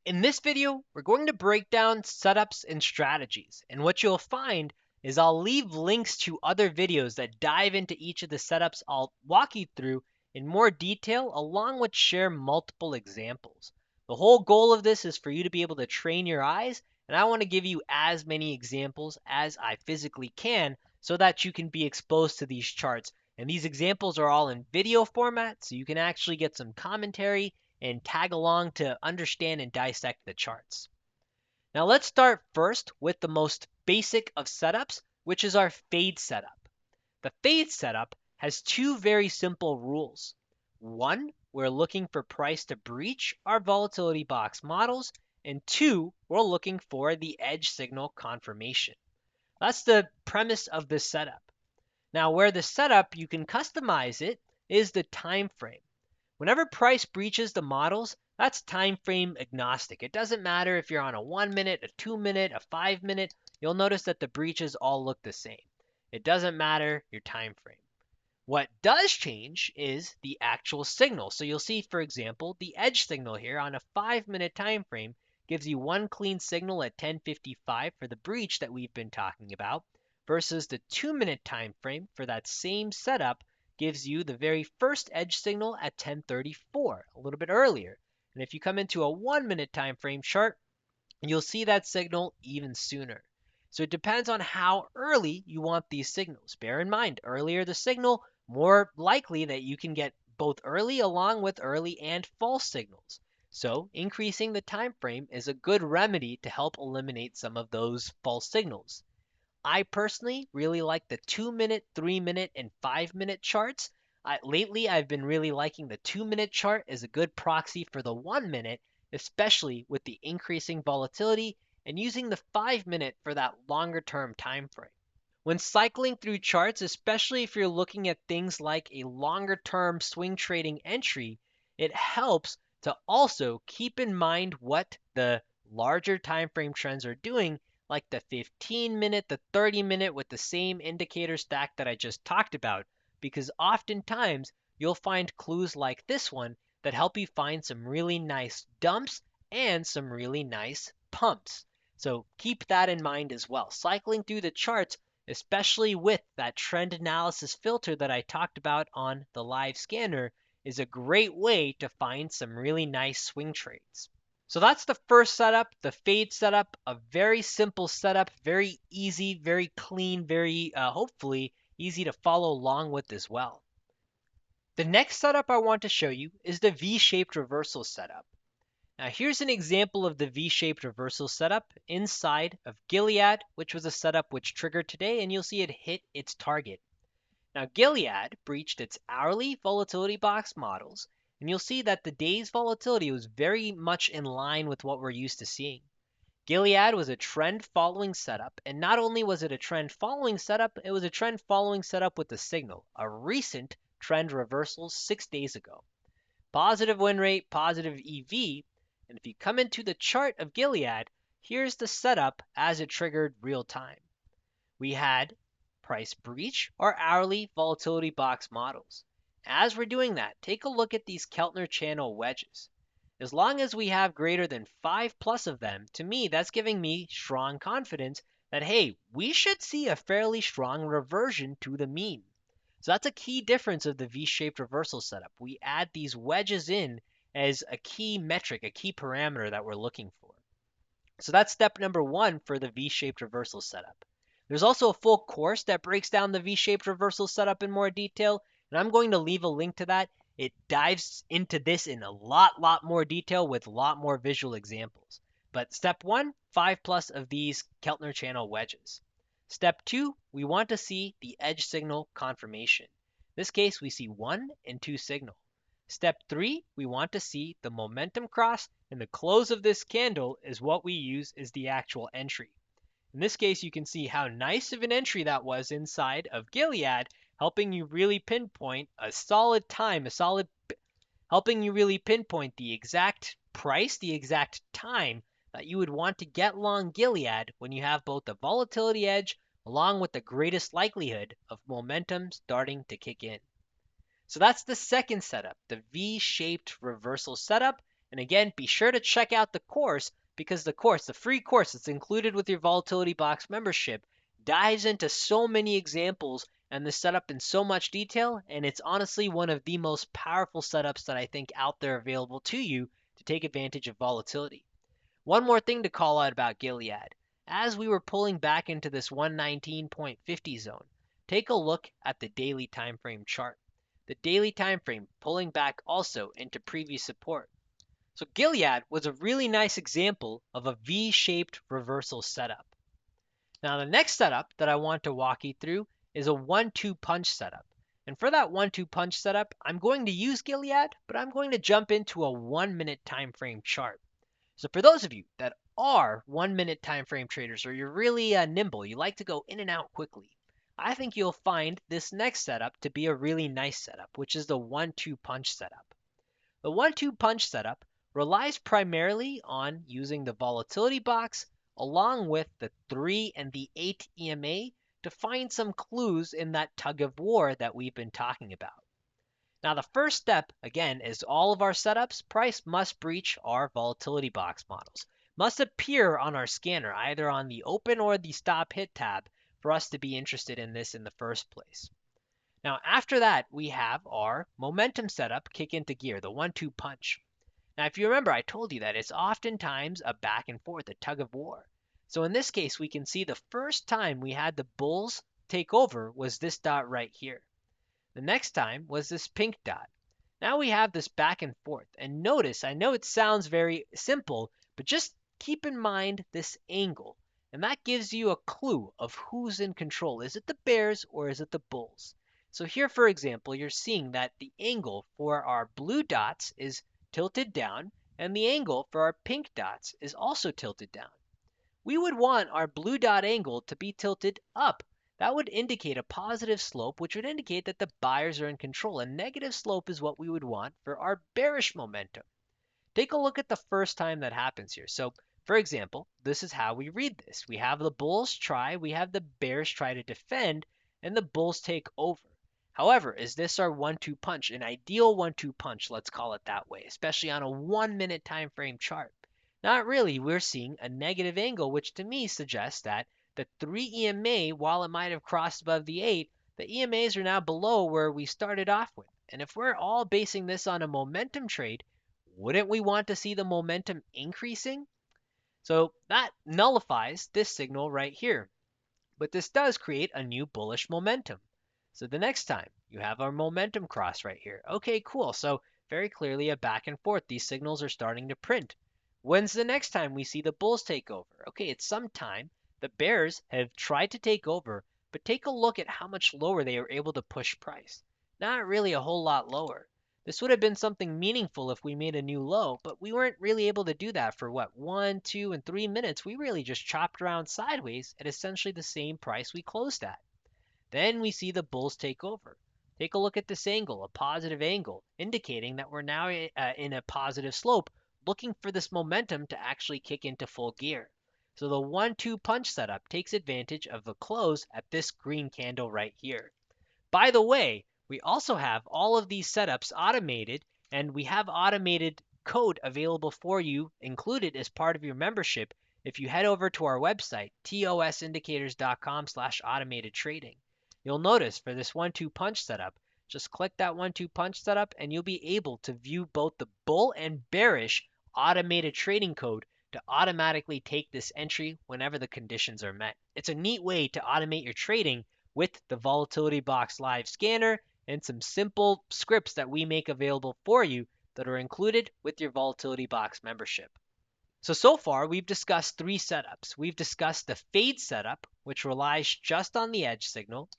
In this video, we're going to break down setups and strategies, and what you'll find is I'll leave links to other videos that dive into each of the setups I'll walk you through in more detail, along with share multiple examples. The whole goal of this is for you to be able to train your eyes, and I want to give you as many examples as I physically can so that you can be exposed to these charts. And these examples are all in video format, so you can actually get some commentary and tag along to understand and dissect the charts. Now let's start first with the most basic of setups, which is our fade setup. The fade setup has two very simple rules. One, we're looking for price to breach our volatility box models, and two, we're looking for the edge signal confirmation. That's the premise of this setup. Now, where the setup you can customize it is the time frame. Whenever price breaches the models, that's time frame agnostic. It doesn't matter if you're on a 1 minute, a 2 minute, a 5 minute, you'll notice that the breaches all look the same. It doesn't matter your time frame. What does change is the actual signal. So you'll see, for example, the edge signal here on a 5-minute time frame gives you one clean signal at 10:55 for the breach that we've been talking about, versus the 2-minute time frame for that same setup gives you the very first edge signal at 10:34, a little bit earlier. And if you come into a 1-minute time frame chart, you'll see that signal even sooner. So it depends on how early you want these signals. Bear in mind, earlier the signal, more likely that you can get both early along with early and false signals. So increasing the time frame is a good remedy to help eliminate some of those false signals. I personally really like the 2-minute, 3-minute, and 5-minute charts. Lately, I've been really liking the 2-minute chart as a good proxy for the 1 minute, especially with the increasing volatility, and using the 5-minute for that longer term time frame. When cycling through charts, especially if you're looking at things like a longer term swing trading entry, it helps to also keep in mind what the larger time frame trends are doing, like the 15-minute, the 30-minute with the same indicator stack that I just talked about, because oftentimes you'll find clues like this one that help you find some really nice dumps and some really nice pumps. So keep that in mind as well. Cycling through the charts, especially with that trend analysis filter that I talked about on the live scanner, is a great way to find some really nice swing trades. So that's the first setup, the fade setup, a very simple setup, very easy, very clean, very hopefully easy to follow along with as well. The next setup I want to show you is the V-shaped reversal setup. Now here's an example of the V-shaped reversal setup inside of Gilead, which was a setup which triggered today, and you'll see it hit its target. Now Gilead breached its hourly volatility box models, and you'll see that the day's volatility was very much in line with what we're used to seeing. Gilead was a trend following setup, and not only was it a trend following setup, it was a trend following setup with a signal, a recent trend reversal 6 days ago. Positive win rate, positive EV, and if you come into the chart of Gilead, here's the setup as it triggered real time. We had price breach or hourly volatility box models. As we're doing that, take a look at these Keltner channel wedges. As long as we have greater than 5 plus of them, to me, that's giving me strong confidence that, hey, we should see a fairly strong reversion to the mean. So that's a key difference of the V-shaped reversal setup. We add these wedges in as a key metric, a key parameter that we're looking for. So that's step number one for the V-shaped reversal setup. There's also a full course that breaks down the V-shaped reversal setup in more detail, and I'm going to leave a link to that. It dives into this in a lot more detail with a lot more visual examples. But step one, 5 plus of these Keltner channel wedges. Step two, we want to see the edge signal confirmation. In this case, we see 1 and 2 signal. Step three, we want to see the momentum cross, and the close of this candle is what we use as the actual entry. In this case, you can see how nice of an entry that was inside of Gilead, helping you really pinpoint a solid time, helping you really pinpoint the exact price, the exact time that you would want to get long Gilead when you have both the volatility edge along with the greatest likelihood of momentum starting to kick in. So that's the second setup, the V-shaped reversal setup, And again, be sure to check out the course because the free course that's included with your Volatility Box membership, dives into so many examples and the setup in so much detail, and it's honestly one of the most powerful setups that I think out there available to you to take advantage of volatility. One more thing to call out about Gilead. As we were pulling back into this 119.50 zone, take a look at the daily time frame chart. The daily time frame pulling back also into previous support. So Gilead was a really nice example of a V-shaped reversal setup. Now the next setup that I want to walk you through is a 1-2 punch setup. And for that 1-2 punch setup, I'm going to use Gilead, but I'm going to jump into a 1-minute time frame chart. So for those of you that are 1-minute time frame traders, or you're really nimble, you like to go in and out quickly, I think you'll find this next setup to be a really nice setup, which is the 1-2 punch setup. The 1-2 punch setup relies primarily on using the volatility box along with the 3 and the 8 EMA to find some clues in that tug of war that we've been talking about. Now, the first step, again, is all of our setups, price must breach our volatility box models, must appear on our scanner, either on the open or the stop hit tab for us to be interested in this in the first place. Now, after that, we have our momentum setup kick into gear, the 1-2 punch. Now, if you remember, I told you that it's oftentimes a back and forth, a tug of war. So in this case, we can see the first time we had the bulls take over was this dot right here. The next time was this pink dot. Now we have this back and forth. And notice, I know it sounds very simple, but just keep in mind this angle. And that gives you a clue of who's in control. Is it the bears or is it the bulls? So here, for example, you're seeing that the angle for our blue dots is tilted down, and the angle for our pink dots is also tilted down. We would want our blue dot angle to be tilted up. That would indicate a positive slope, which would indicate that the buyers are in control. A negative slope is what we would want for our bearish momentum. Take a look at the first time that happens here. So, for example, this is how we read this. We have the bulls try, we have the bears try to defend, and the bulls take over. However, is this our 1-2 punch, an ideal 1-2 punch, let's call it that way, especially on a 1-minute time frame chart? Not really. We're seeing a negative angle, which to me suggests that the 3 EMA, while it might have crossed above the 8, the EMAs are now below where we started off with. And if we're all basing this on a momentum trade, wouldn't we want to see the momentum increasing? So that nullifies this signal right here. But this does create a new bullish momentum. So the next time you have our momentum cross right here. Okay, cool. So very clearly a back and forth. These signals are starting to print. When's the next time we see the bulls take over? Okay, it's some time. The bears have tried to take over, but take a look at how much lower they were able to push price. Not really a whole lot lower. This would have been something meaningful if we made a new low, but we weren't really able to do that for what, 1, 2, and 3 minutes. We really just chopped around sideways at essentially the same price we closed at. Then we see the bulls take over. Take a look at this angle, a positive angle, indicating that we're now in a positive slope, looking for this momentum to actually kick into full gear. So the 1-2 punch setup takes advantage of the close at this green candle right here. By the way, we also have all of these setups automated, and we have automated code available for you included as part of your membership if you head over to our website, tosindicators.com/automated trading. You'll notice for this 1-2 punch setup, just click that 1-2 punch setup and you'll be able to view both the bull and bearish automated trading code to automatically take this entry whenever the conditions are met. It's a neat way to automate your trading with the Volatility Box Live Scanner and some simple scripts that we make available for you that are included with your Volatility Box membership. So far we've discussed 3 setups. We've discussed the fade setup, which relies just on the edge signal.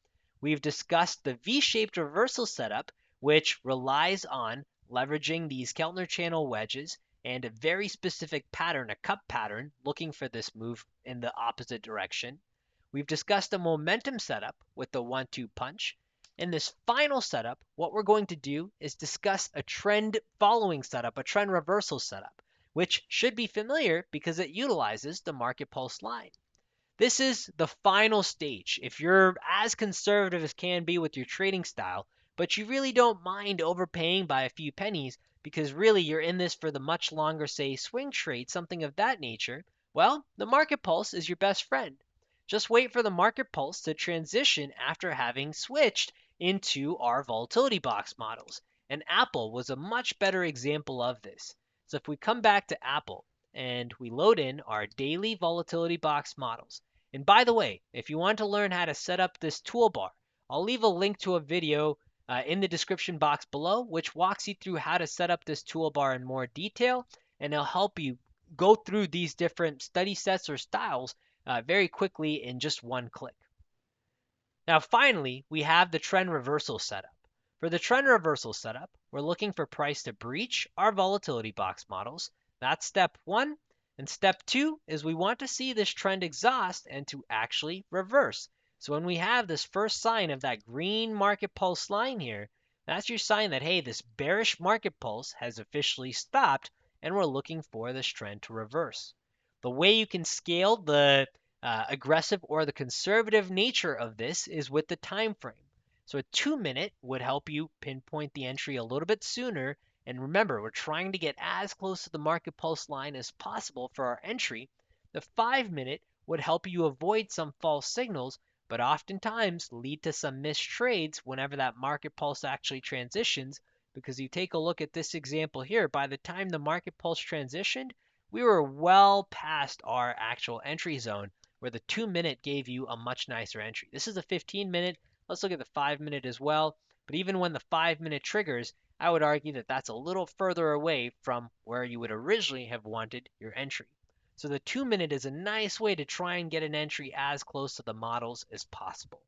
We've discussed the V-shaped reversal setup, which relies on leveraging these Keltner channel wedges and a very specific pattern, a cup pattern, looking for this move in the opposite direction. We've discussed a momentum setup with the 1-2 punch. In this final setup, what we're going to do is discuss a trend following setup, a trend reversal setup, which should be familiar because it utilizes the market pulse line. This is the final stage. If you're as conservative as can be with your trading style, but you really don't mind overpaying by a few pennies because really you're in this for the much longer, say, swing trade, something of that nature, well, the market pulse is your best friend. Just wait for the market pulse to transition after having switched into our volatility box models. And Apple was a much better example of this. So if we come back to Apple and we load in our daily volatility box models, and by the way, if you want to learn how to set up this toolbar, I'll leave a link to a video in the description box below, which walks you through how to set up this toolbar in more detail, and it'll help you go through these different study sets or styles very quickly in just one click. Now, finally, we have the trend reversal setup. For the trend reversal setup, we're looking for price to breach our volatility box models. That's step one. And step two is we want to see this trend exhaust and to actually reverse. So when we have this first sign of that green market pulse line here, that's your sign that, hey, this bearish market pulse has officially stopped and we're looking for this trend to reverse. The way you can scale the aggressive or the conservative nature of this is with the time frame. So a 2-minute would help you pinpoint the entry a little bit sooner. And remember, we're trying to get as close to the market pulse line as possible for our entry. The 5-minute would help you avoid some false signals, but oftentimes lead to some missed trades whenever that market pulse actually transitions. Because you take a look at this example here, by the time the market pulse transitioned, we were well past our actual entry zone where the 2-minute gave you a much nicer entry. This is a 15-minute. Let's look at the 5-minute as well. But even when the 5-minute triggers, I would argue that that's a little further away from where you would originally have wanted your entry. So the 2-minute is a nice way to try and get an entry as close to the models as possible.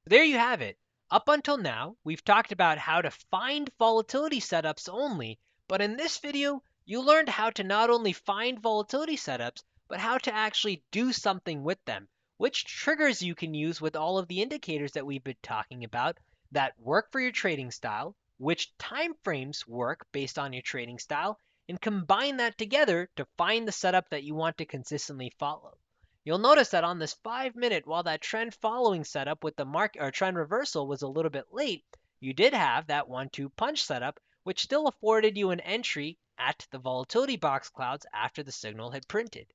There you have it. Up until now, we've talked about how to find volatility setups only, but in this video, you learned how to not only find volatility setups, but how to actually do something with them, which triggers you can use with all of the indicators that we've been talking about that work for your trading style, which time frames work based on your trading style, and combine that together to find the setup that you want to consistently follow. You'll notice that on this 5-minute, while that trend following setup with the market or trend reversal was a little bit late, you did have that 1-2 punch setup, which still afforded you an entry at the volatility box clouds after the signal had printed.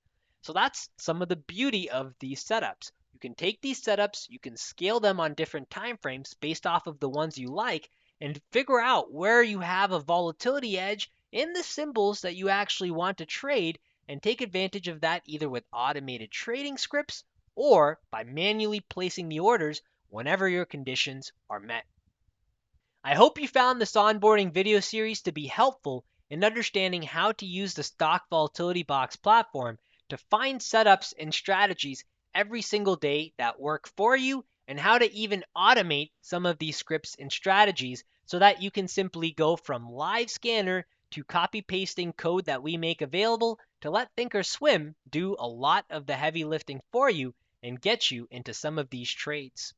So that's some of the beauty of these setups. You can take these setups, you can scale them on different time frames based off of the ones you like, and figure out where you have a volatility edge in the symbols that you actually want to trade, and take advantage of that either with automated trading scripts or by manually placing the orders whenever your conditions are met. I hope you found this onboarding video series to be helpful in understanding how to use the Stock Volatility Box platform to find setups and strategies every single day that work for you, and how to even automate some of these scripts and strategies so that you can simply go from live scanner to copy pasting code that we make available to let Thinkorswim do a lot of the heavy lifting for you and get you into some of these trades.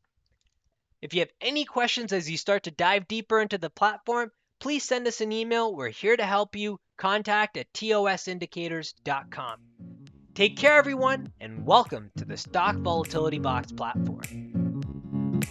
If you have any questions as you start to dive deeper into the platform, please send us an email. We're here to help you. contact@tosindicators.com. Take care, everyone, and welcome to the Stock Volatility Box platform.